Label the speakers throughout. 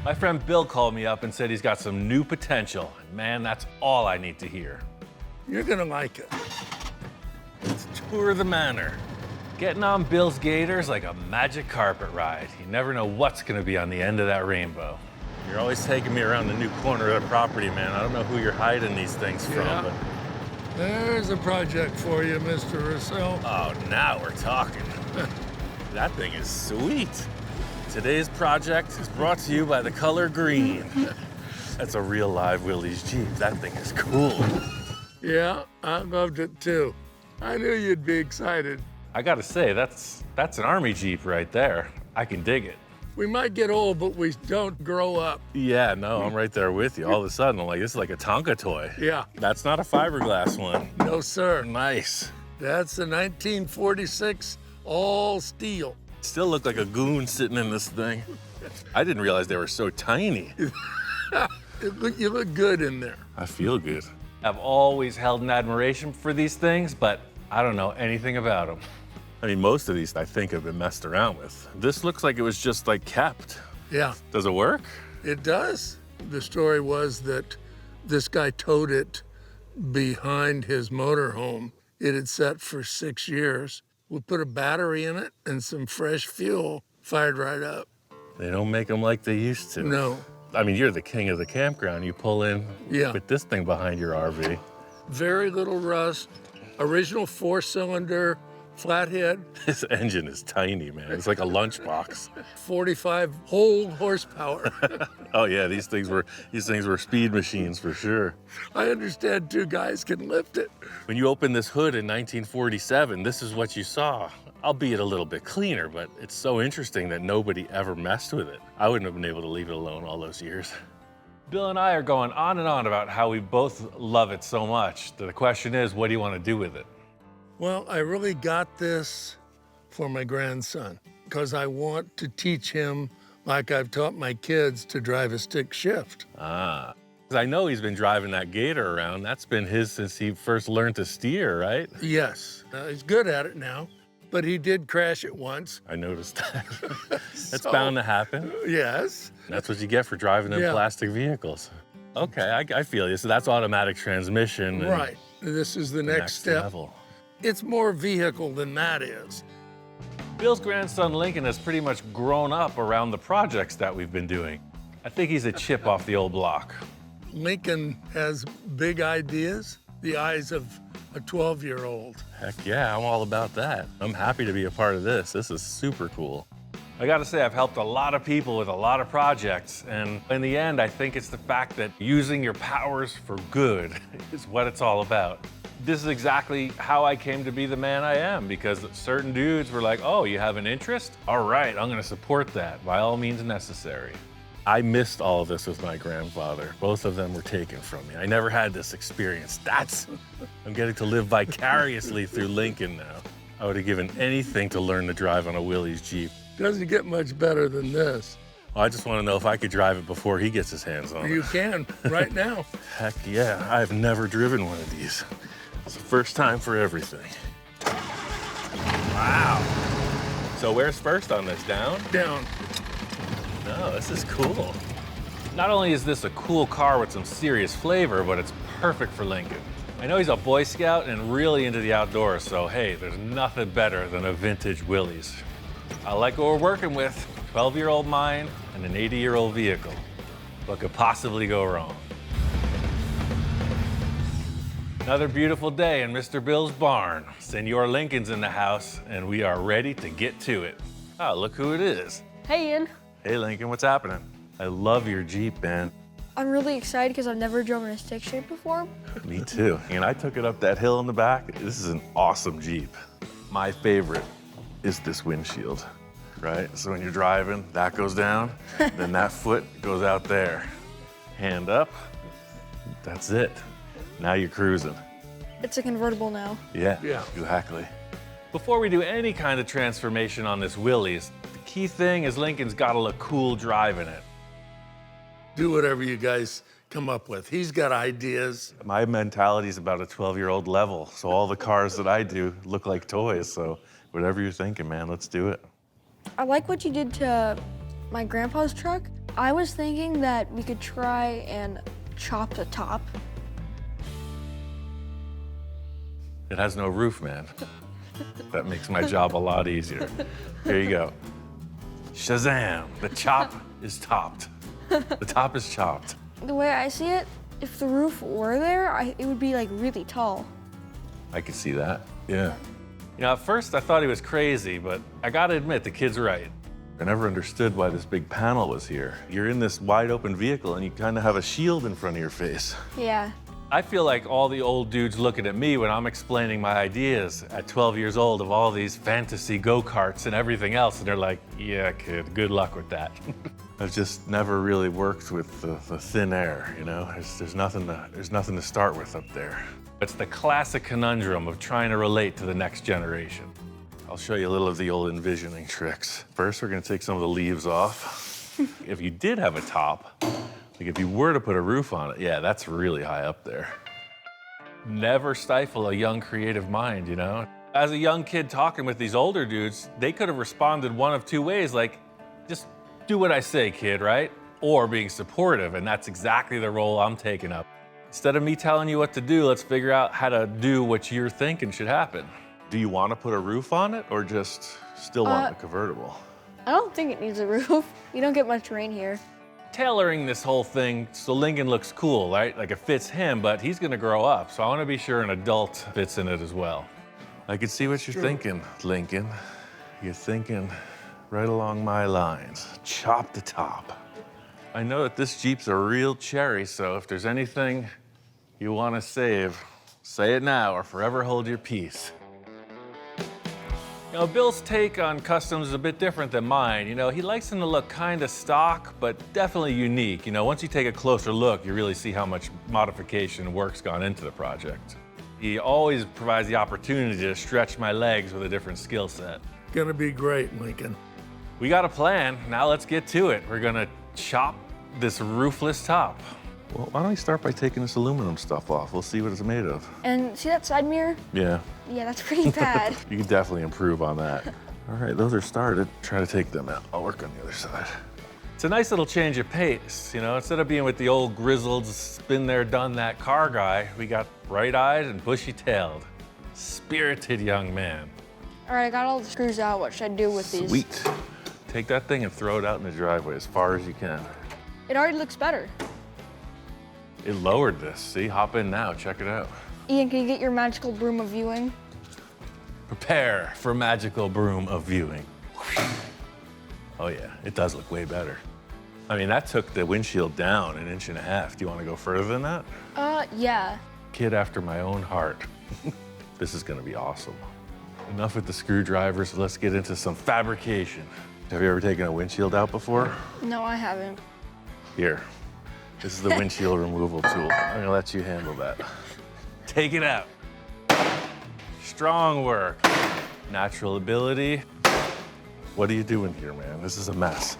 Speaker 1: My friend Bill called me up and said he's got some new potential. And man, that's all I need to hear.
Speaker 2: You're gonna like it.
Speaker 1: Let's tour the manor. Getting on Bill's gator is like a magic carpet ride. You never know what's gonna be on the end of that rainbow. You're always taking me around the new corner of the property, man. I don't know who you're hiding these things from, but...
Speaker 2: There's a project for you, Mr. Russell.
Speaker 1: Oh, now we're talking. That thing is sweet. Today's project is brought to you by the color green. That's a real live Willys Jeep. That thing is cool.
Speaker 2: Yeah, I loved it too. I knew you'd be excited.
Speaker 1: I gotta say, that's an army Jeep right there. I can dig it.
Speaker 2: We might get old, but we don't grow up.
Speaker 1: Yeah, no, I'm right there with you. All of a sudden, I'm like, this is like a Tonka toy.
Speaker 2: Yeah.
Speaker 1: That's not a fiberglass one.
Speaker 2: No, sir.
Speaker 1: Nice.
Speaker 2: That's a 1946 all steel.
Speaker 1: Still look like a goon sitting in this thing. I didn't realize they were so tiny.
Speaker 2: You look good in there.
Speaker 1: I feel good. I've always held an admiration for these things, but I don't know anything about them. I mean, most of these I think have been messed around with. This looks like it was just like kept.
Speaker 2: Yeah.
Speaker 1: Does it work?
Speaker 2: It does. The story was that this guy towed it behind his motorhome. It had sat for 6 years. We put a battery in it and some fresh fuel, fired right up.
Speaker 1: They don't make them like they used to.
Speaker 2: No.
Speaker 1: I mean, you're the king of the campground. You pull in with this thing behind your RV.
Speaker 2: Very little rust. Original 4-cylinder, flathead.
Speaker 1: This engine is tiny, man. It's like a lunchbox.
Speaker 2: 45 whole horsepower.
Speaker 1: Oh yeah, these things were speed machines for sure.
Speaker 2: I understand 2 guys can lift it.
Speaker 1: When you opened this hood in 1947, this is what you saw. Albeit a little bit cleaner, but it's so interesting that nobody ever messed with it. I wouldn't have been able to leave it alone all those years. Bill and I are going on and on about how we both love it so much. The question is, what do you want to do with it?
Speaker 2: Well, I really got this for my grandson because I want to teach him, like I've taught my kids, to drive a stick shift.
Speaker 1: Ah. I know he's been driving that gator around. That's been his since he first learned to steer, right?
Speaker 2: Yes. He's good at it now, but he did crash it once.
Speaker 1: I noticed that. That's bound to happen.
Speaker 2: Yes.
Speaker 1: That's what you get for driving in plastic vehicles. Okay, I feel you. So that's automatic transmission.
Speaker 2: Right. This is the next step.
Speaker 1: Level.
Speaker 2: It's more vehicle than that is.
Speaker 1: Bill's grandson Lincoln has pretty much grown up around the projects that we've been doing. I think he's a chip off the old block.
Speaker 2: Lincoln has big ideas, the eyes of a 12-year-old.
Speaker 1: Heck yeah, I'm all about that. I'm happy to be a part of this. This is super cool. I gotta say, I've helped a lot of people with a lot of projects, and in the end, I think it's the fact that using your powers for good is what it's all about. This is exactly how I came to be the man I am, because certain dudes were like, oh, you have an interest? All right, I'm gonna support that by all means necessary. I missed all of this with my grandfather. Both of them were taken from me. I never had this experience. I'm getting to live vicariously through Lincoln now. I would have given anything to learn to drive on a Willys Jeep.
Speaker 2: Doesn't get much better than this.
Speaker 1: Well, I just want to know if I could drive it before he gets his hands on it.
Speaker 2: You can, right now.
Speaker 1: Heck yeah, I've never driven one of these. It's the first time for everything. Wow. So where's first on this, down?
Speaker 2: Down.
Speaker 1: No, this is cool. Not only is this a cool car with some serious flavor, but it's perfect for Lincoln. I know he's a Boy Scout and really into the outdoors, so hey, there's nothing better than a vintage Willys. I like what we're working with, 12-year-old mind and an 80-year-old vehicle. What could possibly go wrong? Another beautiful day in Mr. Bill's barn. Senor Lincoln's in the house, and we are ready to get to it. Oh, look who it is.
Speaker 3: Hey, Ian.
Speaker 1: Hey, Lincoln, what's happening? I love your Jeep, man.
Speaker 3: I'm really excited because I've never driven a stick shift before.
Speaker 1: Me too. And I took it up that hill in the back. This is an awesome Jeep. My favorite is this windshield, right? So when you're driving, that goes down, then that foot goes out there. Hand up, that's it. Now you're cruising.
Speaker 3: It's a convertible now.
Speaker 1: Yeah, exactly. Before we do any kind of transformation on this Willys, the key thing is Lincoln's gotta look cool driving it.
Speaker 2: Do whatever you guys come up with. He's got ideas.
Speaker 1: My mentality is about a 12-year-old level, so all the cars that I do look like toys, so whatever you're thinking, man, let's do it.
Speaker 3: I like what you did to my grandpa's truck. I was thinking that we could try and chop the top.
Speaker 1: It has no roof, man. That makes my job a lot easier. Here you go. Shazam! The chop is topped. The top is chopped.
Speaker 3: The way I see it, if the roof were there, it would be like really tall.
Speaker 1: I could see that, yeah. You know, at first I thought he was crazy, but I gotta admit, the kid's right. I never understood why this big panel was here. You're in this wide open vehicle and you kind of have a shield in front of your face.
Speaker 3: Yeah.
Speaker 1: I feel like all the old dudes looking at me when I'm explaining my ideas at 12 years old of all these fantasy go-karts and everything else, and they're like, yeah, kid, good luck with that. I've just never really worked with the thin air, you know? There's nothing to start with up there. It's the classic conundrum of trying to relate to the next generation. I'll show you a little of the old envisioning tricks. First, we're gonna take some of the leaves off. If you did have a top, like if you were to put a roof on it, yeah, that's really high up there. Never stifle a young creative mind, you know? As a young kid talking with these older dudes, they could have responded one of two ways, like, just do what I say, kid, right? Or being supportive, and that's exactly the role I'm taking up. Instead of me telling you what to do, let's figure out how to do what you're thinking should happen. Do you want to put a roof on it, or just still want a convertible?
Speaker 3: I don't think it needs a roof. You don't get much rain here.
Speaker 1: Tailoring this whole thing so Lincoln looks cool, right? Like it fits him, but he's gonna grow up, so I wanna be sure an adult fits in it as well. I can see what you're thinking, Lincoln. You're thinking right along my lines. Chop the top. I know that this Jeep's a real cherry, so if there's anything you wanna save, say it now or forever hold your peace. You know, Bill's take on customs is a bit different than mine. You know, he likes them to look kind of stock, but definitely unique. You know, once you take a closer look, you really see how much modification and work's gone into the project. He always provides the opportunity to stretch my legs with a different skill set.
Speaker 2: Gonna be great, Lincoln.
Speaker 1: We got a plan. Now let's get to it. We're gonna chop this roofless top. Well, why don't we start by taking this aluminum stuff off? We'll see what it's made of.
Speaker 3: And see that side mirror?
Speaker 1: Yeah.
Speaker 3: Yeah, that's pretty bad.
Speaker 1: You can definitely improve on that. All right, those are started. Try to take them out. I'll work on the other side. It's a nice little change of pace, you know? Instead of being with the old grizzled, been there, done that car guy, we got bright-eyed and bushy-tailed. Spirited young man.
Speaker 3: All right, I got all the screws out. What should I do with these?
Speaker 1: Sweet. Take that thing and throw it out in the driveway as far as you can.
Speaker 3: It already looks better.
Speaker 1: It lowered this. See, hop in now, check it out.
Speaker 3: Ian, can you get your magical broom of viewing?
Speaker 1: Prepare for magical broom of viewing. Oh yeah, it does look way better. I mean, that took the windshield down 1.5 inches. Do you want to go further than that?
Speaker 3: Yeah.
Speaker 1: Kid after my own heart. This is gonna be awesome. Enough with the screwdrivers, let's get into some fabrication. Have you ever taken a windshield out before?
Speaker 3: No, I haven't.
Speaker 1: Here, this is the windshield removal tool. I'm gonna let you handle that. Take it out. Strong work, natural ability. What are you doing here, man? This is a mess.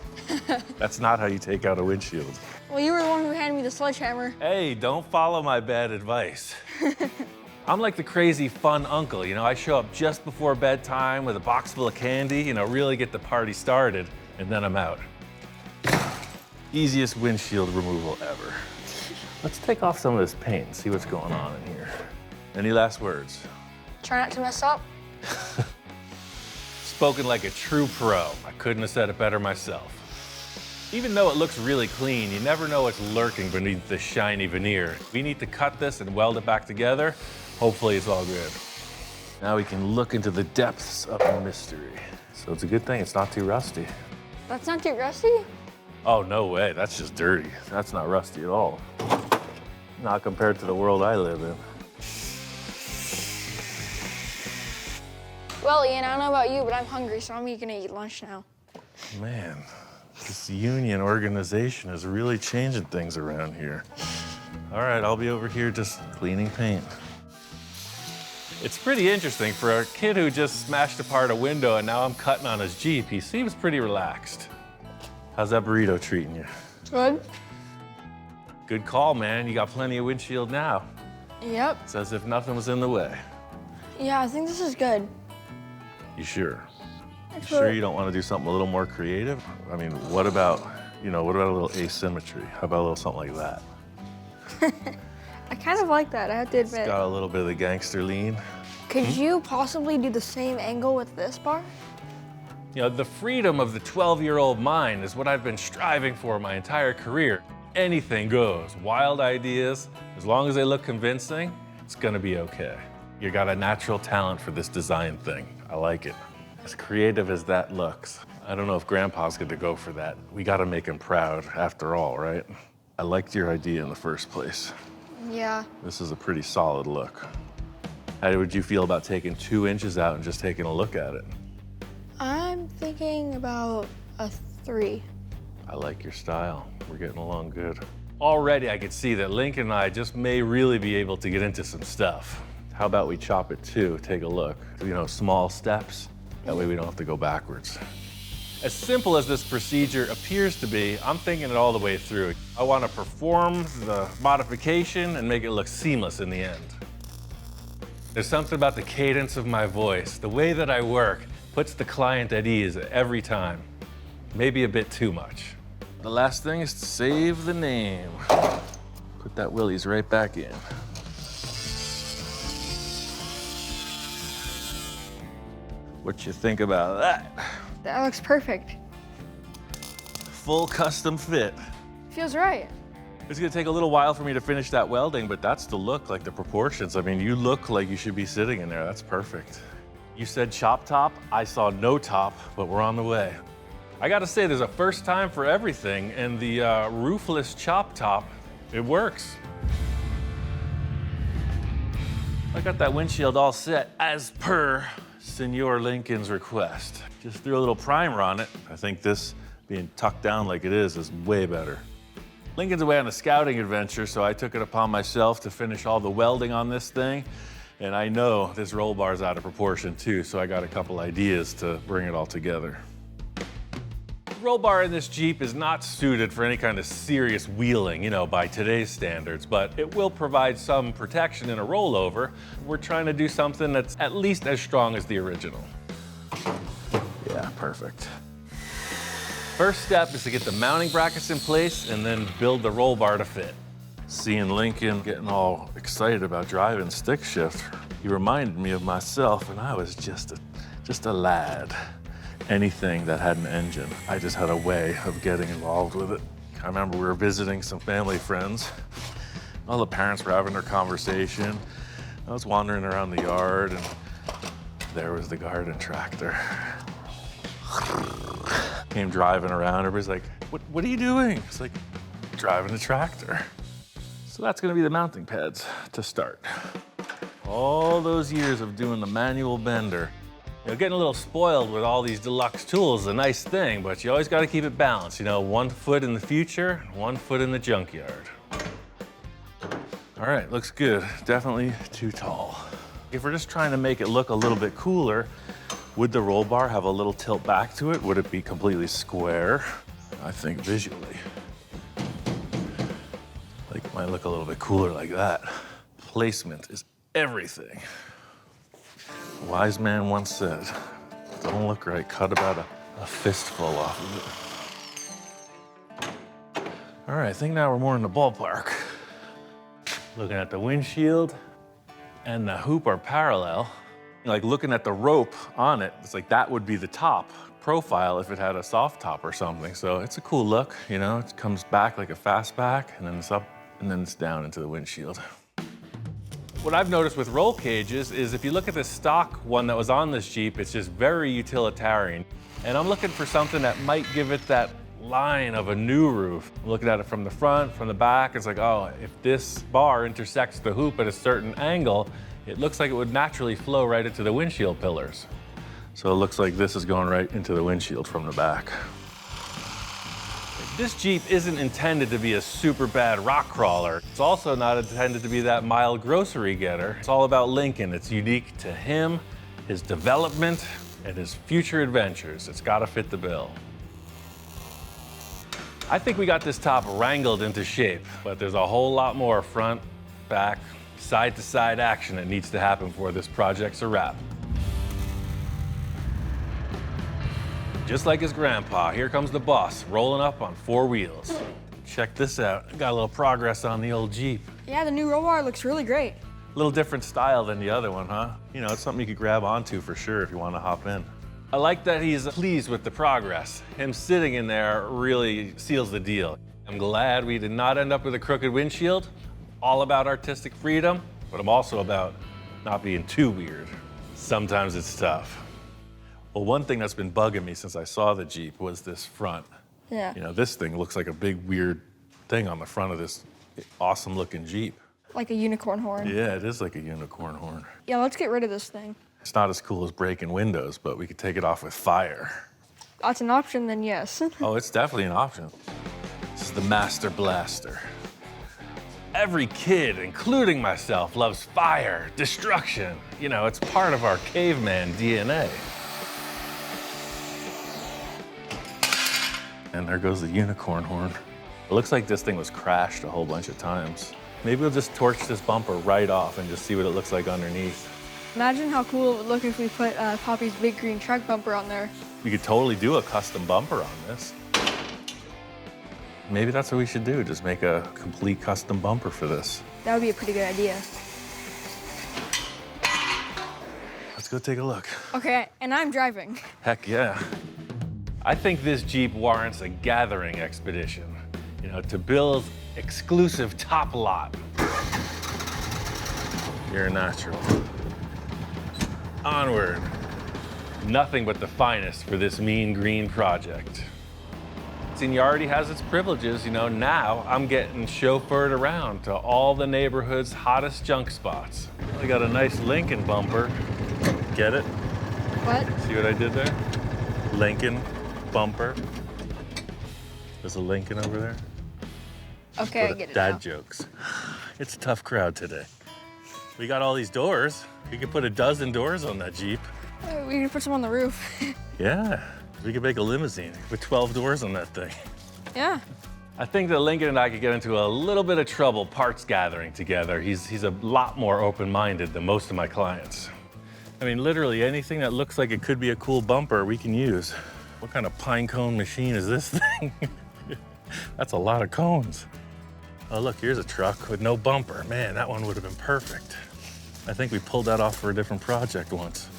Speaker 1: That's not how you take out a windshield.
Speaker 3: Well, you were the one who handed me the sledgehammer.
Speaker 1: Hey, don't follow my bad advice. I'm like the crazy fun uncle, you know? I show up just before bedtime with a box full of candy, you know, really get the party started, and then I'm out. Easiest windshield removal ever. Let's take off some of this paint and see what's going on in here. Any last words?
Speaker 3: Try not to mess up.
Speaker 1: Spoken like a true pro. I couldn't have said it better myself. Even though it looks really clean, you never know what's lurking beneath the shiny veneer. We need to cut this and weld it back together. Hopefully it's all good. Now we can look into the depths of the mystery. So it's a good thing it's not too rusty.
Speaker 3: That's not too rusty?
Speaker 1: Oh, no way. That's just dirty. That's not rusty at all. Not compared to the world I live in.
Speaker 3: Well, Ian, I don't know about you, but I'm hungry, so I'm gonna eat lunch now.
Speaker 1: Man, this union organization is really changing things around here. All right, I'll be over here just cleaning paint. It's pretty interesting for a kid who just smashed apart a window and now I'm cutting on his Jeep. He seems pretty relaxed. How's that burrito treating you?
Speaker 3: Good.
Speaker 1: Good call, man. You got plenty of windshield now.
Speaker 3: Yep.
Speaker 1: It's as if nothing was in the way.
Speaker 3: Yeah, I think this is good.
Speaker 1: You sure? You sure you don't want to do something a little more creative? I mean, what about You know, what about a little asymmetry? How about a little something like that?
Speaker 3: I kind of like that, I have to
Speaker 1: It's
Speaker 3: admit.
Speaker 1: got a little bit of the gangster lean.
Speaker 3: Could you possibly do the same angle with this bar?
Speaker 1: You know, the freedom of the 12-year-old mind is what I've been striving for my entire career. Anything goes. Wild ideas, as long as they look convincing, it's gonna be okay. You got a natural talent for this design thing. I like it. As creative as that looks, I don't know if Grandpa's gonna go for that. We gotta make him proud after all, right? I liked your idea in the first place.
Speaker 3: Yeah.
Speaker 1: This is a pretty solid look. How would you feel about taking 2 inches out and just taking a look at it?
Speaker 3: I'm thinking about a 3.
Speaker 1: I like your style. We're getting along good. Already I could see that Lincoln and I just may really be able to get into some stuff. How about we chop it too, take a look. You know, small steps. That way we don't have to go backwards. As simple as this procedure appears to be, I'm thinking it all the way through. I want to perform the modification and make it look seamless in the end. There's something about the cadence of my voice, the way that I work, puts the client at ease every time. Maybe a bit too much. The last thing is to save the name. Put that Willys right back in. What you think about that?
Speaker 3: That looks perfect.
Speaker 1: Full custom fit.
Speaker 3: Feels right.
Speaker 1: It's gonna take a little while for me to finish that welding, but that's the look, like the proportions. I mean, you look like you should be sitting in there. That's perfect. You said chop top. I saw no top, but we're on the way. I gotta say, there's a first time for everything, and the roofless chop top, it works. I got that windshield all set as per Senor Lincoln's request. Just threw a little primer on it. I think this being tucked down like it is way better. Lincoln's away on a scouting adventure, so I took it upon myself to finish all the welding on this thing. And I know this roll bar is out of proportion too, so I got a couple ideas to bring it all together. The roll bar in this Jeep is not suited for any kind of serious wheeling, you know, by today's standards, but it will provide some protection in a rollover. We're trying to do something that's at least as strong as the original. Yeah, perfect. First step is to get the mounting brackets in place and then build the roll bar to fit. Seeing Lincoln getting all excited about driving stick shift, he reminded me of myself when I was just a lad. Anything that had an engine, I just had a way of getting involved with it. I remember we were visiting some family friends. All the parents were having their conversation. I was wandering around the yard and there was the garden tractor. Came driving around, everybody's like, what are you doing? It's like, driving the tractor. So that's gonna be the mounting pads to start. All those years of doing the manual bender. You know, getting a little spoiled with all these deluxe tools is a nice thing, but you always gotta keep it balanced. You know, 1 foot in the future, 1 foot in the junkyard. All right, looks good. Definitely too tall. If we're just trying to make it look a little bit cooler, would the roll bar have a little tilt back to it? Would it be completely square? I think visually. Like, it might look a little bit cooler like that. Placement is everything. A wise man once said, don't look right, cut about a fistful off of it. All right, I think now we're more in the ballpark. Looking at the windshield and the hoop are parallel. Like looking at the rope on it, it's like that would be the top profile if it had a soft top or something. So it's a cool look, you know, it comes back like a fastback and then it's up and then it's down into the windshield. What I've noticed with roll cages is if you look at the stock one that was on this Jeep, it's just very utilitarian. And I'm looking for something that might give it that line of a new roof. Looking at it from the front, from the back, it's like, oh, if this bar intersects the hoop at a certain angle, it looks like it would naturally flow right into the windshield pillars. So it looks like this is going right into the windshield from the back. This Jeep isn't intended to be a super bad rock crawler. It's also not intended to be that mild grocery getter. It's all about Lincoln. It's unique to him, his development, and his future adventures. It's gotta fit the bill. I think we got this top wrangled into shape, but there's a whole lot more front, back, side-to-side action that needs to happen before this project's a wrap. Just like his grandpa, here comes the boss, rolling up on 4 wheels. Check this out. Got a little progress on the old Jeep.
Speaker 3: Yeah, the new roll bar looks really great.
Speaker 1: A little different style than the other one, huh? You know, it's something you could grab onto for sure if you want to hop in. I like that he's pleased with the progress. Him sitting in there really seals the deal. I'm glad we did not end up with a crooked windshield. All about artistic freedom, but I'm also about not being too weird. Sometimes it's tough. Well, one thing that's been bugging me since I saw the Jeep was this front.
Speaker 3: Yeah.
Speaker 1: You know, this thing looks like a big weird thing on the front of this awesome looking Jeep.
Speaker 3: Like a unicorn horn.
Speaker 1: Yeah, it is like a unicorn horn.
Speaker 3: Yeah, let's get rid of this thing.
Speaker 1: It's not as cool as breaking windows, but we could take it off with fire.
Speaker 3: That's an option, then yes.
Speaker 1: Oh, it's definitely an option. This is the Master Blaster. Every kid, including myself, loves fire, destruction. You know, it's part of our caveman DNA. And there goes the unicorn horn. It looks like this thing was crashed a whole bunch of times. Maybe we'll just torch this bumper right off and just see what it looks like underneath.
Speaker 3: Imagine how cool it would look if we put Poppy's big green truck bumper on there.
Speaker 1: We could totally do a custom bumper on this. Maybe that's what we should do, just make a complete custom bumper for this.
Speaker 3: That would be a pretty good idea.
Speaker 1: Let's go take a look.
Speaker 3: Okay, and I'm driving.
Speaker 1: Heck yeah. I think this Jeep warrants a gathering expedition, you know, to Bill's exclusive top lot. You're a natural. Onward. Nothing but the finest for this mean green project. Seniority has its privileges, you know. Now I'm getting chauffeured around to all the neighborhood's hottest junk spots. We got a nice Lincoln bumper. Get it?
Speaker 3: What?
Speaker 1: See what I did there? Lincoln bumper. There's a Lincoln over there.
Speaker 3: Okay, I get it
Speaker 1: Dad
Speaker 3: now.
Speaker 1: jokes. It's a tough crowd today. We got all these doors. We could put a dozen doors on that Jeep.
Speaker 3: We can put some on the roof.
Speaker 1: Yeah, we could make a limousine. Put 12 doors on that thing.
Speaker 3: Yeah.
Speaker 1: I think that Lincoln and I could get into a little bit of trouble parts gathering together. He's a lot more open-minded than most of my clients. I mean, literally anything that looks like it could be a cool bumper, we can use. What kind of pine cone machine is this thing? That's a lot of cones. Oh, look, here's a truck with no bumper. Man, that one would have been perfect. I think we pulled that off for a different project once.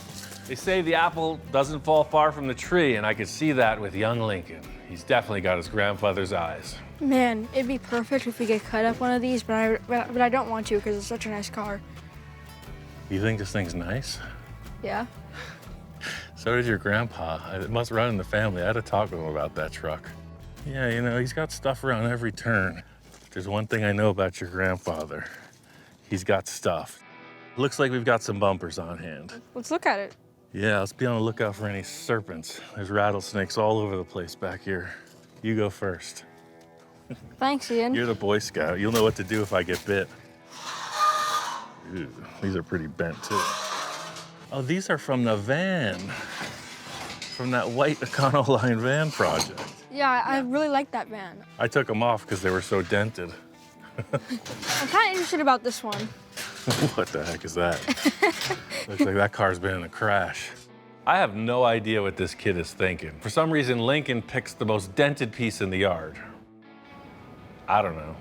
Speaker 1: They say the apple doesn't fall far from the tree, and I could see that with young Lincoln. He's definitely got his grandfather's eyes.
Speaker 3: Man, it'd be perfect if we could cut up one of these, but I don't want to because it's such a nice car.
Speaker 1: You think this thing's nice?
Speaker 3: Yeah?
Speaker 1: So did your grandpa. It must run in the family. I had to talk to him about that truck. Yeah, you know, he's got stuff around every turn. There's one thing I know about your grandfather. He's got stuff. Looks like we've got some bumpers on hand.
Speaker 3: Let's look at it.
Speaker 1: Yeah, let's be on the lookout for any serpents. There's rattlesnakes all over the place back here. You go first.
Speaker 3: Thanks, Ian.
Speaker 1: You're the Boy Scout. You'll know what to do if I get bit. Ooh, these are pretty bent too. Oh, these are from the van. From that white Econoline van project.
Speaker 3: Yeah, I really like that van.
Speaker 1: I took them off because they were so dented.
Speaker 3: I'm kind of interested about this one.
Speaker 1: What the heck is that? Looks like that car's been in a crash. I have no idea what this kid is thinking. For some reason, Lincoln picks the most dented piece in the yard. I don't know.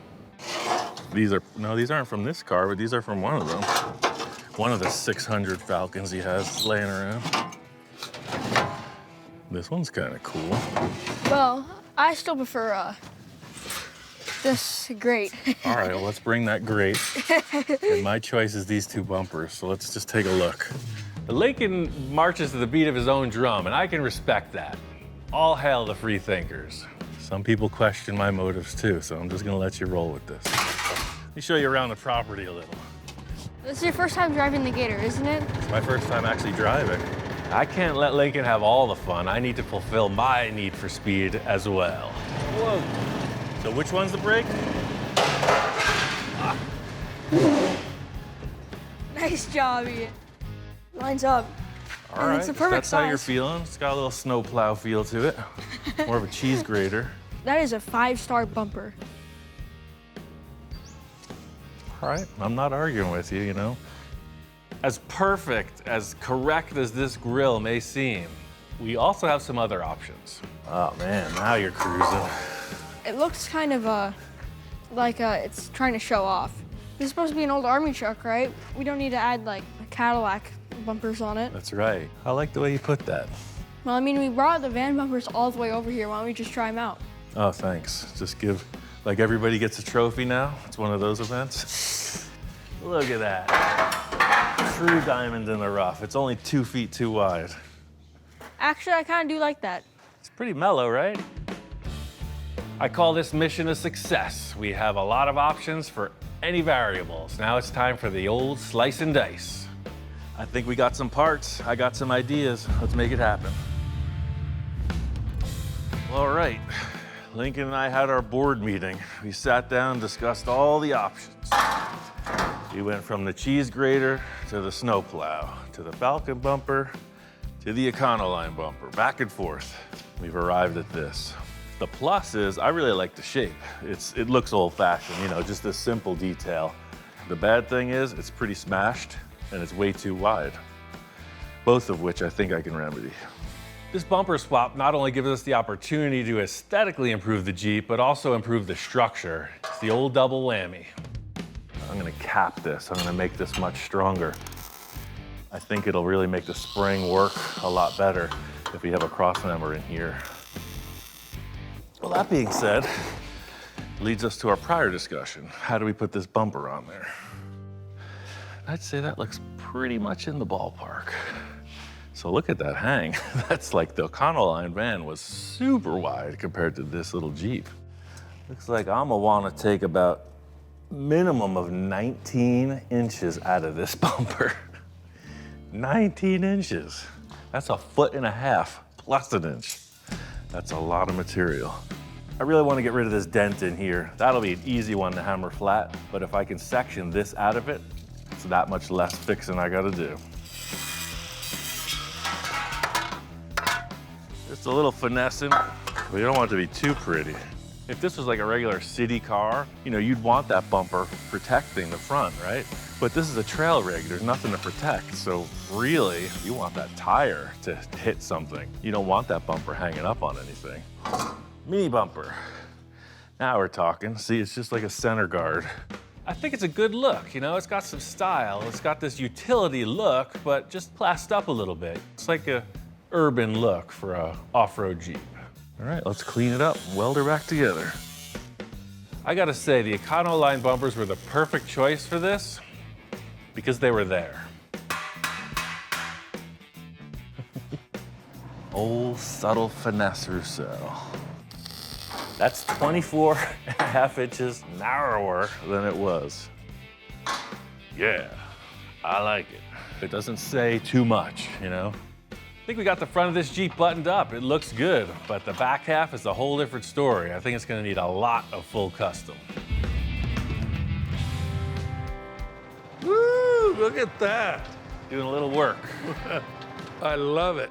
Speaker 1: These aren't from this car, but these are from one of them. One of the 600 Falcons he has laying around. This one's kind of cool.
Speaker 3: Well, I still prefer this grate.
Speaker 1: All right, well, let's bring that grate. And my choice is these two bumpers, so let's just take a look. Lincoln marches to the beat of his own drum, and I can respect that. All hail the free thinkers. Some people question my motives too, so I'm just gonna let you roll with this. Let me show you around the property a little.
Speaker 3: This is your first time driving the Gator, isn't it?
Speaker 1: It's my first time actually driving. I can't let Lincoln have all the fun. I need to fulfill my need for speed as well. Whoa. So which one's the brake?
Speaker 3: Nice job, Ian. Lines up.
Speaker 1: All
Speaker 3: And
Speaker 1: right,
Speaker 3: it's the
Speaker 1: if
Speaker 3: perfect
Speaker 1: that's how you're
Speaker 3: size.
Speaker 1: feeling. It's got a little snowplow feel to it. More of a cheese grater.
Speaker 3: That is a 5-star bumper.
Speaker 1: All right, I'm not arguing with you, you know. As perfect, as correct as this grill may seem, We also have some other options. Oh man, now you're cruising.
Speaker 3: It looks kind of like it's trying to show off. This is supposed to be an old army truck, right? We don't need to add like Cadillac bumpers on it.
Speaker 1: That's right. I like the way you put that.
Speaker 3: Well, I mean, we brought the van bumpers all the way over here. Why don't we just try them out?
Speaker 1: Oh, thanks. Just give, like everybody gets a trophy now. It's one of those events. Look at that. True diamond in the rough. It's only 2 feet too wide.
Speaker 3: Actually, I kind of do like that.
Speaker 1: It's pretty mellow, right? I call this mission a success. We have a lot of options for any variables. Now it's time for the old slice and dice. I think we got some parts. I got some ideas. Let's make it happen. All right, Lincoln and I had our board meeting. We sat down and discussed all the options. We went from the cheese grater to the snow plow, to the Falcon bumper, to the Econoline bumper, back and forth. We've arrived at this. The plus is I really like the shape. It looks old-fashioned, you know, just this simple detail. The bad thing is it's pretty smashed and it's way too wide. Both of which I think I can remedy. This bumper swap not only gives us the opportunity to aesthetically improve the Jeep, but also improve the structure. It's the old double whammy. I'm gonna cap this. I'm gonna make this much stronger. I think it'll really make the spring work a lot better if we have a cross member in here. Well, that being said, leads us to our prior discussion. How do we put this bumper on there? I'd say that looks pretty much in the ballpark. So look at that hang. That's like the Econoline van was super wide compared to this little Jeep. Looks like I'm gonna wanna take about minimum of 19 inches out of this bumper. 19 inches. That's 1.5 feet plus an inch. That's a lot of material. I really want to get rid of this dent in here. That'll be an easy one to hammer flat, but if I can section this out of it, it's that much less fixing I gotta do. Just a little finessing, but you don't want it to be too pretty. If this was like a regular city car, you know, you'd want that bumper protecting the front, right? But this is a trail rig, there's nothing to protect. So really, you want that tire to hit something. You don't want that bumper hanging up on anything. Mini bumper. Now we're talking. See, it's just like a center guard. I think it's a good look, you know? It's got some style. It's got this utility look, but just classed up a little bit. It's like a urban look for a off-road Jeep. All right, let's clean it up and weld her back together. I gotta say, the Econoline bumpers were the perfect choice for this because they were there. Old subtle finesse Rousseau. That's 24.5 inches narrower than it was. Yeah, I like it. It doesn't say too much, you know? I think we got the front of this Jeep buttoned up. It looks good, but the back half is a whole different story. I think it's gonna need a lot of full custom.
Speaker 2: Woo, look at that.
Speaker 1: Doing a little work.
Speaker 2: I love it.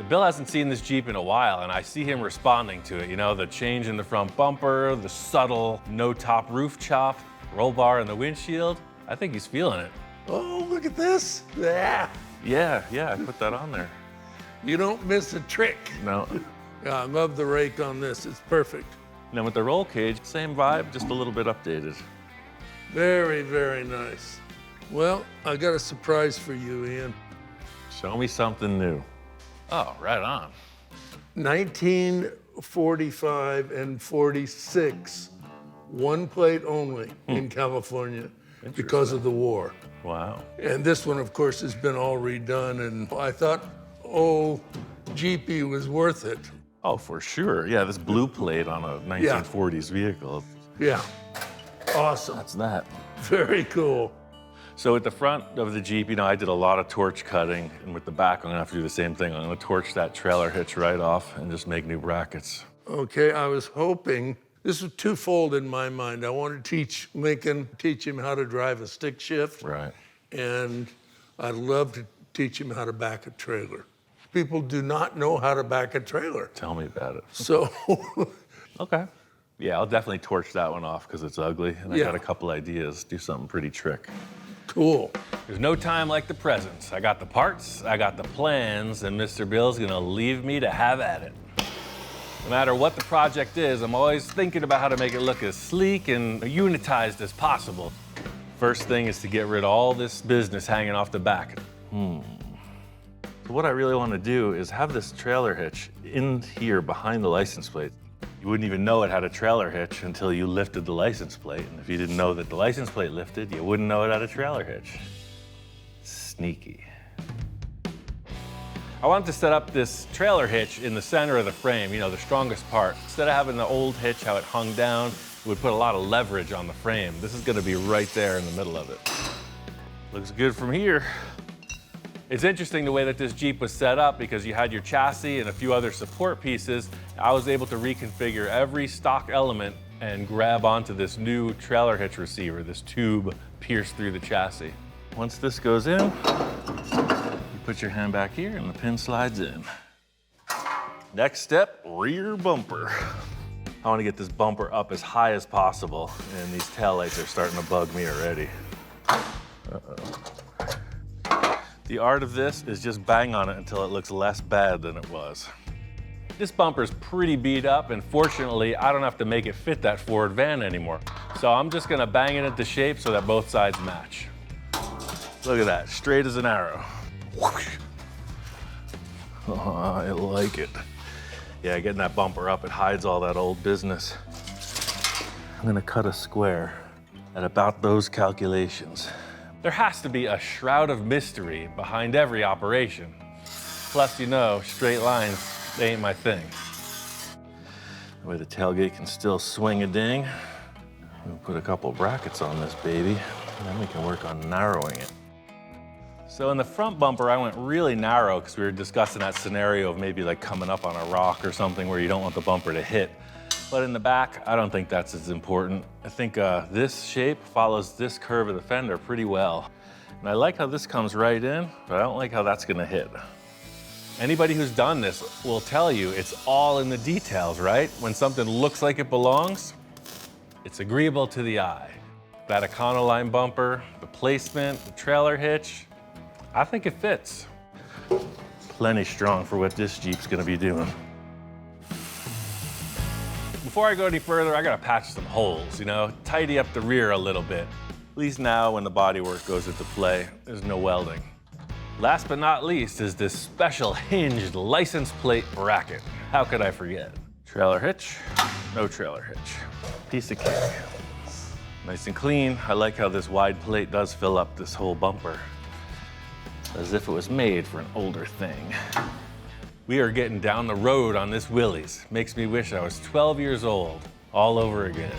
Speaker 1: Bill hasn't seen this Jeep in a while, and I see him responding to it. You know, the change in the front bumper, the subtle no-top roof chop, roll bar in the windshield. I think he's feeling it.
Speaker 2: Oh, look at this. Yeah.
Speaker 1: Yeah, I put that on there.
Speaker 2: You don't miss a trick.
Speaker 1: No.
Speaker 2: Yeah, I love the rake on this. It's perfect.
Speaker 1: Now with the roll cage, same vibe, just a little bit updated.
Speaker 2: Very, very nice. Well, I got a surprise for you, Ian.
Speaker 1: Show me something new. Oh, right on.
Speaker 2: 1945 and 46, one plate only in California because of the war.
Speaker 1: Wow.
Speaker 2: And this one, of course, has been all redone. And I thought, oh, Jeepy was worth it.
Speaker 1: Oh, for sure. Yeah, this blue plate on a 1940s vehicle.
Speaker 2: Yeah, awesome.
Speaker 1: That's that.
Speaker 2: Very cool.
Speaker 1: So at the front of the Jeep, you know, I did a lot of torch cutting, and with the back, I'm gonna have to do the same thing. I'm gonna torch that trailer hitch right off and just make new brackets.
Speaker 2: Okay, I was hoping, this was twofold in my mind. I wanted to teach Lincoln, teach him how to drive a stick shift.
Speaker 1: Right.
Speaker 2: And I'd love to teach him how to back a trailer. People do not know how to back a trailer.
Speaker 1: Tell me about it.
Speaker 2: So.
Speaker 1: Okay. Yeah, I'll definitely torch that one off because it's ugly, and I
Speaker 2: Yeah.
Speaker 1: got a couple ideas. Do something pretty trick.
Speaker 2: Cool.
Speaker 1: There's no time like the present. I got the parts, I got the plans, and Mr. Bill's gonna leave me to have at it. No matter what the project is, I'm always thinking about how to make it look as sleek and unitized as possible. First thing is to get rid of all this business hanging off the back. So what I really want to do is have this trailer hitch in here behind the license plate. You wouldn't even know it had a trailer hitch until you lifted the license plate. And if you didn't know that the license plate lifted, you wouldn't know it had a trailer hitch. Sneaky. I wanted to set up this trailer hitch in the center of the frame, you know, the strongest part. Instead of having the old hitch, how it hung down, it would put a lot of leverage on the frame. This is gonna be right there in the middle of it. Looks good from here. It's interesting the way that this Jeep was set up because you had your chassis and a few other support pieces. I was able to reconfigure every stock element and grab onto this new trailer hitch receiver, this tube pierced through the chassis. Once this goes in, you put your hand back here and the pin slides in. Next step, rear bumper. I want to get this bumper up as high as possible, and these taillights are starting to bug me already. The art of this is just bang on it until it looks less bad than it was. This bumper's pretty beat up, and fortunately, I don't have to make it fit that Ford van anymore. So I'm just gonna bang it into shape so that both sides match. Look at that, straight as an arrow. Whoosh. Oh, I like it. Yeah, getting that bumper up, it hides all that old business. I'm gonna cut a square at about those calculations. There has to be a shroud of mystery behind every operation. Plus, you know, straight lines, they ain't my thing. The way the tailgate can still swing a ding. We'll put a couple brackets on this baby, and then we can work on narrowing it. So in the front bumper, I went really narrow because we were discussing that scenario of maybe like coming up on a rock or something where you don't want the bumper to hit. But in the back, I don't think that's as important. I think this shape follows this curve of the fender pretty well. And I like how this comes right in, but I don't like how that's gonna hit. Anybody who's done this will tell you it's all in the details, right? When something looks like it belongs, it's agreeable to the eye. That Econoline bumper, the placement, the trailer hitch, I think it fits. Plenty strong for what this Jeep's gonna be doing. Before I go any further, I gotta patch some holes, you know, tidy up the rear a little bit. At least now when the bodywork goes into play, there's no welding. Last but not least is this special hinged license plate bracket. How could I forget? Trailer hitch, no trailer hitch. Piece of cake. Nice and clean. I like how this wide plate does fill up this whole bumper, as if it was made for an older thing. We are getting down the road on this Willys. Makes me wish I was 12 years old, all over again.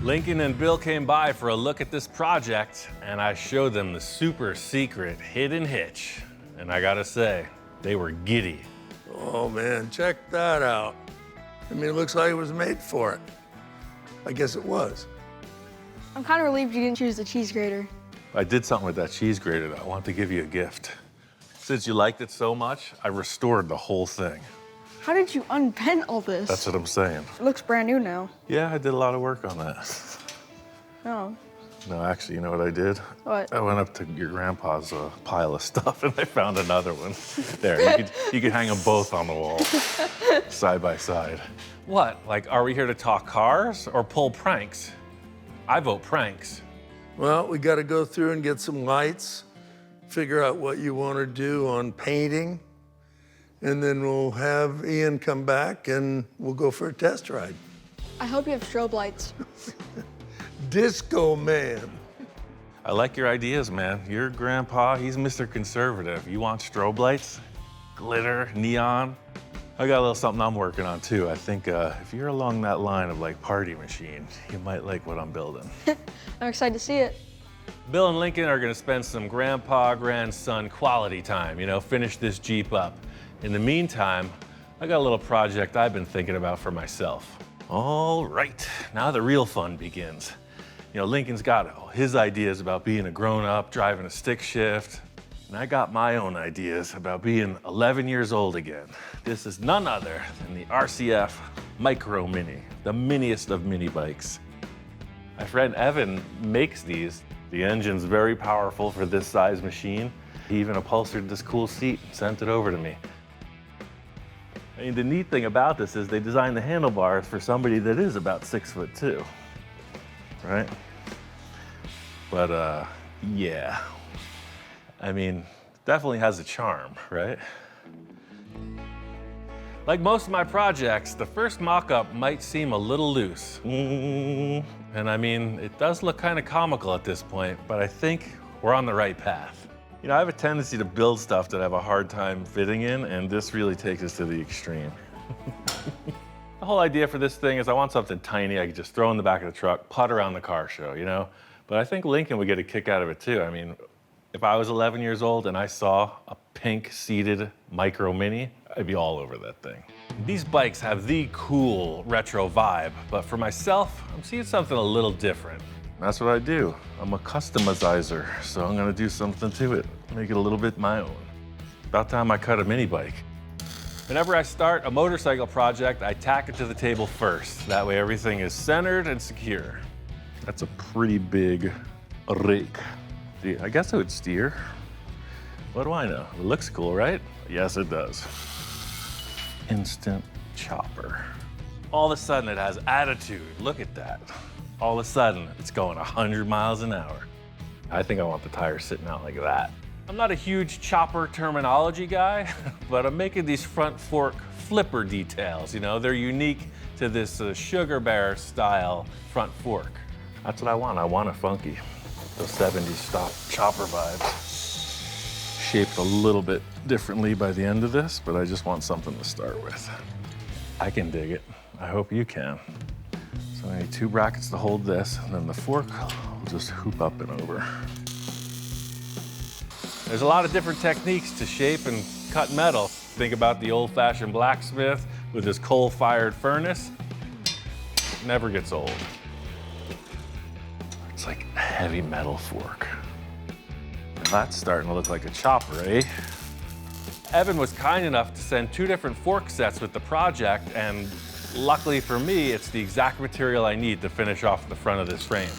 Speaker 1: Lincoln and Bill came by for a look at this project, and I showed them the super secret hidden hitch. And I gotta say, they were giddy.
Speaker 2: Oh man, check that out. I mean, it looks like it was made for it. I guess it was.
Speaker 3: I'm kind of relieved you didn't choose the cheese grater.
Speaker 1: I did something with that cheese grater that I want to give you a gift. Since you liked it so much, I restored the whole thing.
Speaker 3: How did you unbend all this?
Speaker 1: That's what I'm saying.
Speaker 3: It looks brand new now.
Speaker 1: Yeah, I did a lot of work on that.
Speaker 3: Oh.
Speaker 1: No, actually, you know what I did?
Speaker 3: What?
Speaker 1: I went up to your grandpa's pile of stuff and I found another one. There, you could hang them both on the wall, side by side. What, like, are we here to talk cars or pull pranks? I vote pranks.
Speaker 2: Well, we got to go through and get some lights, figure out what you want to do on painting, and then we'll have Ian come back and we'll go for a test ride.
Speaker 3: I hope you have strobe lights.
Speaker 2: Disco man.
Speaker 1: I like your ideas, man. Your grandpa, he's Mr. Conservative. You want strobe lights, glitter, neon? I got a little something I'm working on too. I think if you're along that line of like party machine, you might like what I'm building.
Speaker 3: I'm excited to see it.
Speaker 1: Bill and Lincoln are gonna spend some grandpa-grandson quality time, you know, finish this Jeep up. In the meantime, I got a little project I've been thinking about for myself. All right, now the real fun begins. You know, Lincoln's got his ideas about being a grown-up, driving a stick shift, and I got my own ideas about being 11 years old again. This is none other than the RCF Micro Mini, the miniest of mini bikes. My friend Evan makes these. The engine's very powerful for this size machine. He even upholstered this cool seat and sent it over to me. I mean, the neat thing about this is they designed the handlebars for somebody that is about 6'2", right? But yeah, I mean, definitely has a charm, right? Like most of my projects, the first mock-up might seem a little loose. And I mean, it does look kind of comical at this point, but I think we're on the right path. You know, I have a tendency to build stuff that I have a hard time fitting in, and this really takes us to the extreme. The whole idea for this thing is I want something tiny I could just throw in the back of the truck, putt around the car show, you know? But I think Lincoln would get a kick out of it too. I mean, if I was 11 years old and I saw a pink seated Micro Mini, I'd be all over that thing. These bikes have the cool retro vibe, but for myself, I'm seeing something a little different. That's what I do. I'm a customizer, so I'm gonna do something to it, make it a little bit my own. About time I cut a mini bike. Whenever I start a motorcycle project, I tack it to the table first. That way everything is centered and secure. That's a pretty big rake. I guess it would steer. What do I know? It looks cool, right? Yes, it does. Instant chopper. All of a sudden it has attitude. Look at that. All of a sudden it's going 100 miles an hour. I think I want the tires sitting out like that. I'm not a huge chopper terminology guy, but I'm making these front fork flipper details. You know, they're unique to this sugar bear style front fork. That's what I want. I want a funky, those 70s stop chopper vibes. Shaped a little bit differently by the end of this, but I just want something to start with. I can dig it. I hope you can. So I need 2 brackets to hold this, and then the fork will just hoop up and over. There's a lot of different techniques to shape and cut metal. Think about the old-fashioned blacksmith with his coal-fired furnace. Never gets old. It's like a heavy metal fork. That's starting to look like a chopper, eh? Evan was kind enough to send 2 different fork sets with the project, and luckily for me, it's the exact material I need to finish off the front of this frame.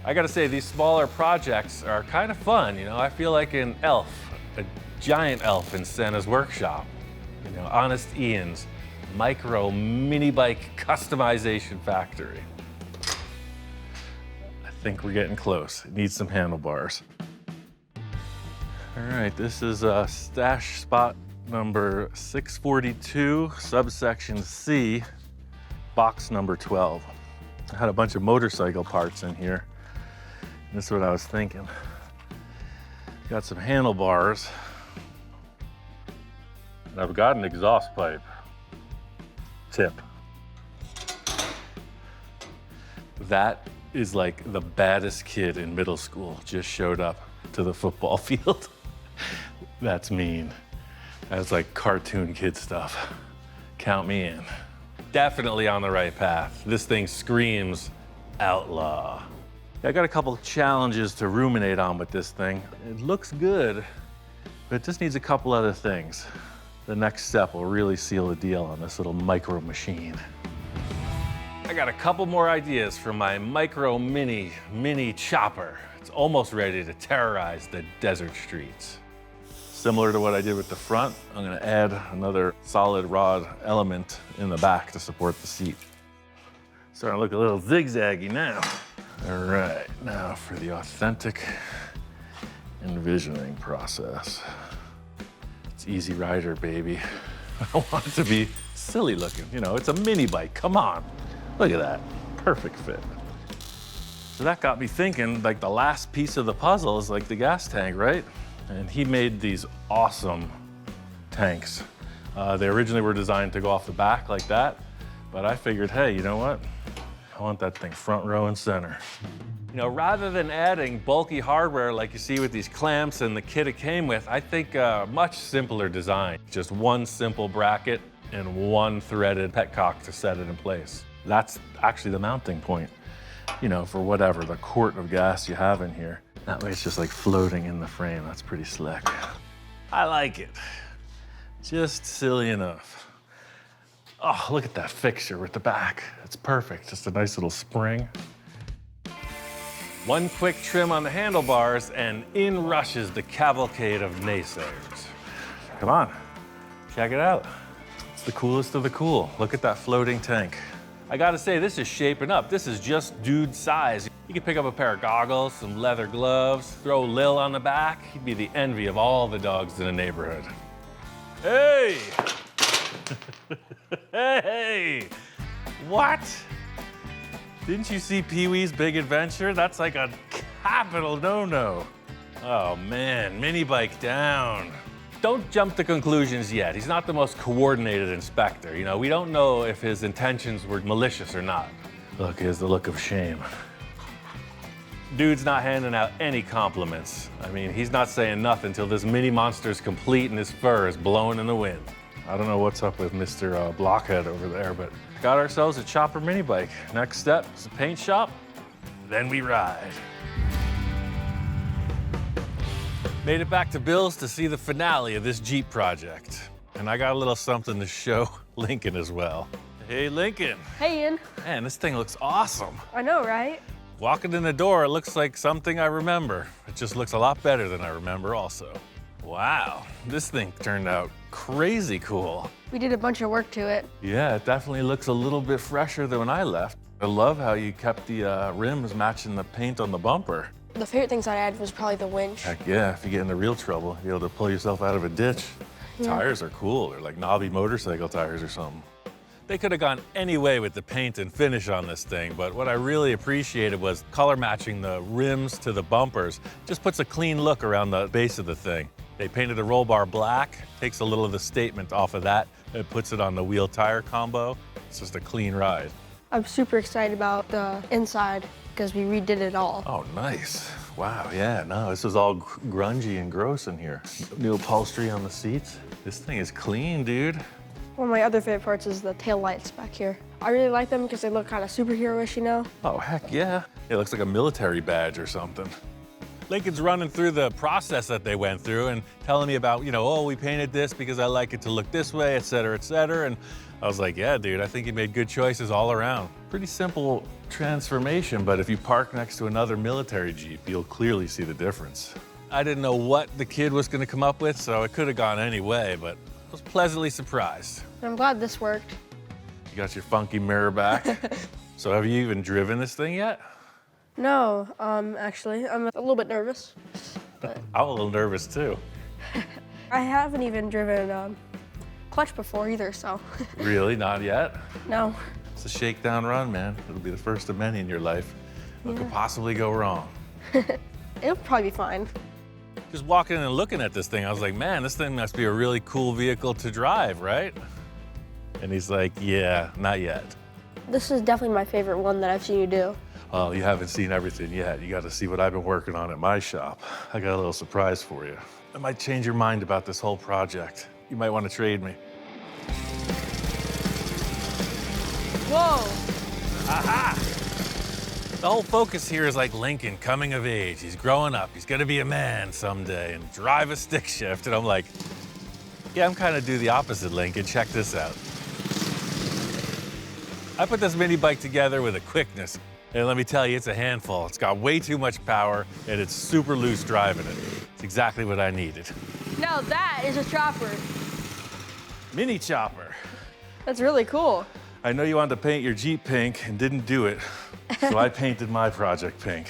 Speaker 1: I gotta say, these smaller projects are kind of fun, you know? I feel like an elf, a giant elf in Santa's workshop. You know, Honest Ian's micro mini bike customization factory. I think we're getting close. It needs some handlebars. All right, this is stash spot number 642, subsection C, box number 12. I had a bunch of motorcycle parts in here. This is what I was thinking. Got some handlebars, and I've got an exhaust pipe. Tip. That is like the baddest kid in middle school just showed up to the football field. That's mean. That's like cartoon kid stuff. Count me in. Definitely on the right path. This thing screams outlaw. I got a couple challenges to ruminate on with this thing. It looks good, but it just needs a couple other things. The next step will really seal the deal on this little micro machine. I got a couple more ideas for my micro mini chopper. It's almost ready to terrorize the desert streets. Similar to what I did with the front, I'm gonna add another solid rod element in the back to support the seat. Starting to look a little zigzaggy now. All right, now for the authentic envisioning process. It's Easy Rider, baby. I want it to be silly looking. You know, it's a mini bike, come on. Look at that, perfect fit. So that got me thinking, like the last piece of the puzzle is like the gas tank, right? And he made these awesome tanks. They originally were designed to go off the back like that, but I figured, hey, you know what? I want that thing front row and center. You know, rather than adding bulky hardware like you see with these clamps and the kit it came with, I think a much simpler design. Just one simple bracket and one threaded petcock to set it in place. That's actually the mounting point, you know, for whatever, the quart of gas you have in here. That way it's just like floating in the frame. That's pretty slick. I like it. Just silly enough. Oh, look at that fixture with the back. It's perfect. Just a nice little spring. One quick trim on the handlebars, and in rushes the cavalcade of naysayers. Come on, check it out. It's the coolest of the cool. Look at that floating tank. I gotta say, this is shaping up. This is just dude size. You could pick up a pair of goggles, some leather gloves, throw Lil on the back. He'd be the envy of all the dogs in the neighborhood. Hey! Hey! What? Didn't you see Pee-wee's Big Adventure? That's like a capital no-no. Oh man, mini bike down. Don't jump to conclusions yet. He's not the most coordinated inspector. You know, we don't know if his intentions were malicious or not. Look, here's the look of shame. Dude's not handing out any compliments. I mean, he's not saying nothing till this mini monster's complete and his fur is blowing in the wind. I don't know what's up with Mr. Blockhead over there, but got ourselves a chopper mini bike. Next step is a paint shop, then we ride. Made it back to Bill's to see the finale of this Jeep project. And I got a little something to show Lincoln as well. Hey, Lincoln.
Speaker 3: Hey, Ian.
Speaker 1: Man, this thing looks awesome.
Speaker 3: I know, right?
Speaker 1: Walking in the door, it looks like something I remember. It just looks a lot better than I remember also. Wow, this thing turned out crazy cool.
Speaker 3: We did a bunch of work to it.
Speaker 1: Yeah, it definitely looks a little bit fresher than when I left. I love how you kept the rims matching the paint on the bumper.
Speaker 3: The favorite things I added was probably the winch.
Speaker 1: Heck yeah, if you get into real trouble, you'll be able to pull yourself out of a ditch.
Speaker 3: Yeah.
Speaker 1: Tires are cool. They're like knobby motorcycle tires or something. They could have gone any way with the paint and finish on this thing, but what I really appreciated was color matching the rims to the bumpers. Just puts a clean look around the base of the thing. They painted the roll bar black, takes a little of the statement off of that, and puts it on the wheel tire combo. It's just a clean ride.
Speaker 3: I'm super excited about the inside because we redid it all.
Speaker 1: Oh, nice. Wow, yeah, no, this is all grungy and gross in here. New upholstery on the seats. This thing is clean, dude.
Speaker 3: One of my other favorite parts is the tail lights back here. I really like them because they look kind of superhero-ish, you know?
Speaker 1: Oh, heck yeah. It looks like a military badge or something. Lincoln's running through the process that they went through and telling me about, you know, oh, we painted this because I like it to look this way, et cetera, et cetera. And I was like, yeah, dude, I think you made good choices all around. Pretty simple transformation, but if you park next to another military Jeep, you'll clearly see the difference. I didn't know what the kid was gonna come up with, so it could have gone any way, but I was pleasantly surprised.
Speaker 3: I'm glad this worked.
Speaker 1: You got your funky mirror back. So have you even driven this thing yet?
Speaker 3: No, actually, I'm a little bit nervous. But
Speaker 1: I'm a little nervous too.
Speaker 3: I haven't even driven clutch before either, so.
Speaker 1: Really, not yet?
Speaker 3: No.
Speaker 1: It's a shakedown run, man. It'll be the first of many in your life. What could possibly go wrong?
Speaker 3: It'll probably be fine.
Speaker 1: Just walking in and looking at this thing, I was like, man, this thing must be a really cool vehicle to drive, right? And he's like, yeah, not yet.
Speaker 3: This is definitely my favorite one that I've seen you do.
Speaker 1: Well, you haven't seen everything yet. You got to see what I've been working on at my shop. I got a little surprise for you. It might change your mind about this whole project. You might want to trade me.
Speaker 3: Whoa!
Speaker 1: Aha! The whole focus here is like Lincoln coming of age. He's growing up. He's gonna be a man someday and drive a stick shift. And I'm like, yeah, I'm kind of do the opposite, Lincoln. Check this out. I put this mini bike together with a quickness. And let me tell you, it's a handful. It's got way too much power and it's super loose driving it. It's exactly what I needed.
Speaker 3: Now that is a chopper.
Speaker 1: Mini chopper.
Speaker 3: That's really cool.
Speaker 1: I know you wanted to paint your Jeep pink and didn't do it, so I painted my project pink.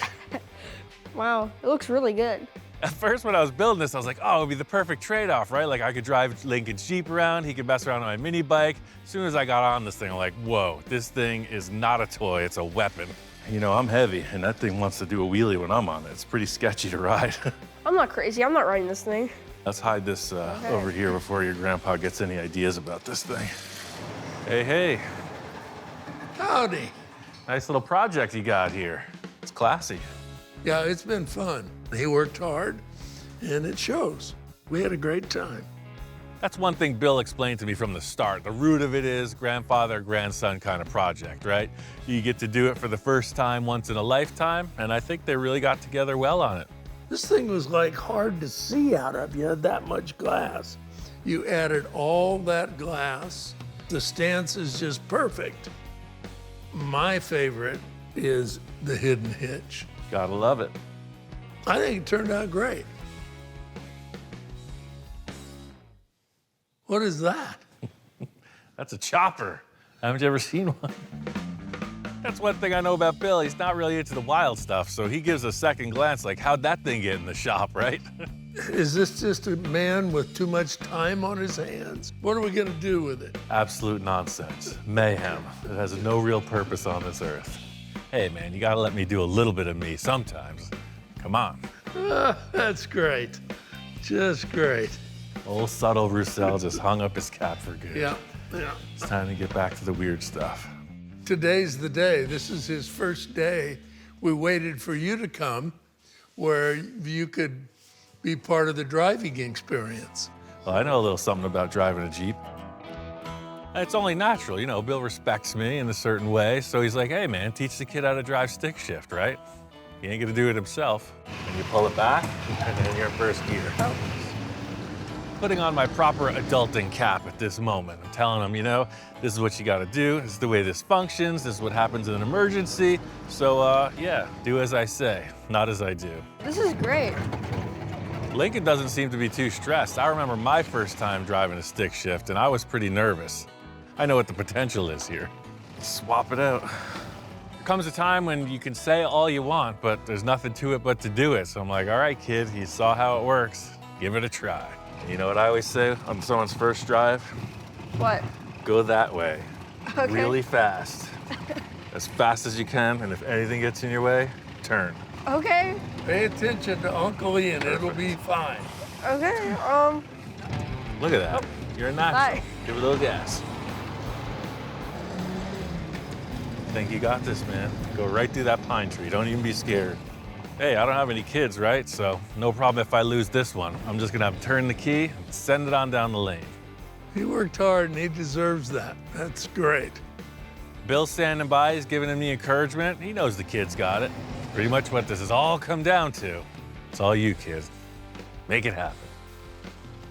Speaker 3: Wow, it looks really good.
Speaker 1: At first, when I was building this, I was like, oh, it would be the perfect trade-off, right? Like I could drive Lincoln's Jeep around, he could mess around on my mini bike. As soon as I got on this thing, I'm like, whoa, this thing is not a toy, it's a weapon. You know, I'm heavy, and that thing wants to do a wheelie when I'm on it. It's pretty sketchy to ride.
Speaker 3: I'm not crazy, I'm not riding this thing.
Speaker 1: Let's hide this over here before your grandpa gets any ideas about this thing. Hey, hey.
Speaker 2: Howdy.
Speaker 1: Nice little project you got here. It's classy.
Speaker 2: Yeah, it's been fun. He worked hard, and it shows. We had a great time.
Speaker 1: That's one thing Bill explained to me from the start. The root of it is grandfather, grandson kind of project, right? You get to do it for the first time once in a lifetime, and I think they really got together well on it.
Speaker 2: This thing was like hard to see out of. You had that much glass. You added all that glass. The stance is just perfect. My favorite is the hidden hitch.
Speaker 1: Gotta love it.
Speaker 2: I think it turned out great. What is that?
Speaker 1: That's a chopper. Haven't you ever seen one? That's one thing I know about Bill. He's not really into the wild stuff, so he gives a second glance like, how'd that thing get in the shop, right?
Speaker 2: Is this just a man with too much time on his hands? What are we gonna do with it?
Speaker 1: Absolute nonsense. Mayhem. It has no real purpose on this earth. Hey, man, you gotta let me do a little bit of me sometimes. Come on.
Speaker 2: That's great. Just great.
Speaker 1: Old subtle Roussel just hung up his cap for good.
Speaker 2: Yeah.
Speaker 1: It's time to get back to the weird stuff.
Speaker 2: Today's the day. This is his first day. We waited for you to come where you could be part of the driving experience.
Speaker 1: Well, I know a little something about driving a Jeep. It's only natural, you know, Bill respects me in a certain way, so he's like, hey man, teach the kid how to drive stick shift, right? He ain't gonna do it himself. And you pull it back, and then you're in first gear. Putting on my proper adulting cap at this moment. I'm telling him, you know, this is what you gotta do, this is the way this functions, this is what happens in an emergency. So yeah, do as I say, not as I do.
Speaker 3: This is great.
Speaker 1: Lincoln doesn't seem to be too stressed. I remember my first time driving a stick shift and I was pretty nervous. I know what the potential is here. Swap it out. There comes a time when you can say all you want, but there's nothing to it but to do it. So I'm like, all right, kid, you saw how it works. Give it a try. You know what I always say on someone's first drive?
Speaker 3: What?
Speaker 1: Go that way.
Speaker 3: Okay.
Speaker 1: Really fast. As fast as you can, and if anything gets in your way, turn.
Speaker 3: Okay.
Speaker 2: Pay attention to Uncle Ian, it'll be fine.
Speaker 3: Okay.
Speaker 1: Look at that. You're a natural.
Speaker 3: Bye.
Speaker 1: Give it a little gas. Think you got this, man. Go right through that pine tree. Don't even be scared. Hey, I don't have any kids, right? So no problem if I lose this one. I'm just gonna have to turn the key and send it on down the lane.
Speaker 2: He worked hard and he deserves that. That's great.
Speaker 1: Bill's standing by, he's giving him the encouragement. He knows the kid's got it. Pretty much what this has all come down to. It's all you, kid. Make it happen.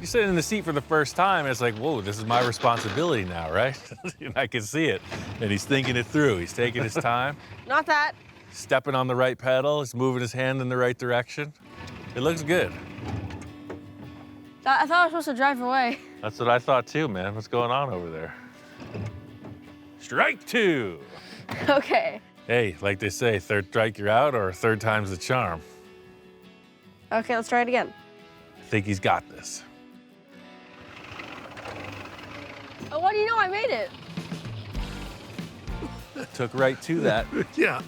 Speaker 1: You sit in the seat for the first time, and it's like, whoa, this is my responsibility now, right? And I can see it. And he's thinking it through. He's taking his time.
Speaker 3: Not that.
Speaker 1: Stepping on the right pedal, he's moving his hand in the right direction. It looks good.
Speaker 3: I thought I was supposed to drive away.
Speaker 1: That's what I thought too, man. What's going on over there? Strike two.
Speaker 3: Okay.
Speaker 1: Hey, like they say, third strike you're out, or third time's the charm.
Speaker 3: Okay, let's try it again.
Speaker 1: I think he's got this.
Speaker 3: Oh, what do you know? I made it.
Speaker 1: Took right to that.
Speaker 2: Yeah.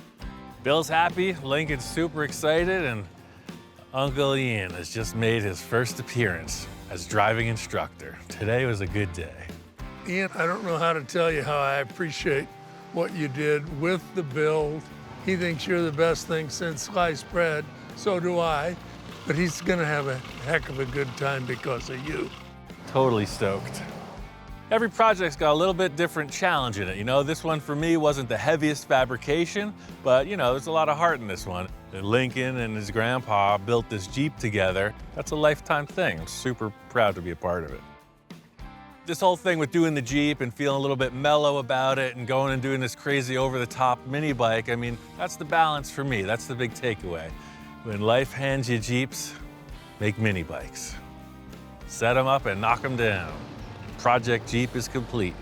Speaker 1: Bill's happy, Lincoln's super excited, and Uncle Ian has just made his first appearance as driving instructor. Today was a good day.
Speaker 2: Ian, I don't know how to tell you how I appreciate what you did with the build. He thinks you're the best thing since sliced bread, so do I, but he's gonna have a heck of a good time because of you.
Speaker 1: Totally stoked. Every project's got a little bit different challenge in it. You know, this one for me wasn't the heaviest fabrication, but you know, there's a lot of heart in this one. Lincoln and his grandpa built this Jeep together. That's a lifetime thing. I'm super proud to be a part of it. This whole thing with doing the Jeep and feeling a little bit mellow about it and going and doing this crazy over-the-top mini bike, I mean, that's the balance for me. That's the big takeaway. When life hands you Jeeps, make mini bikes. Set them up and knock them down. Project Jeep is complete.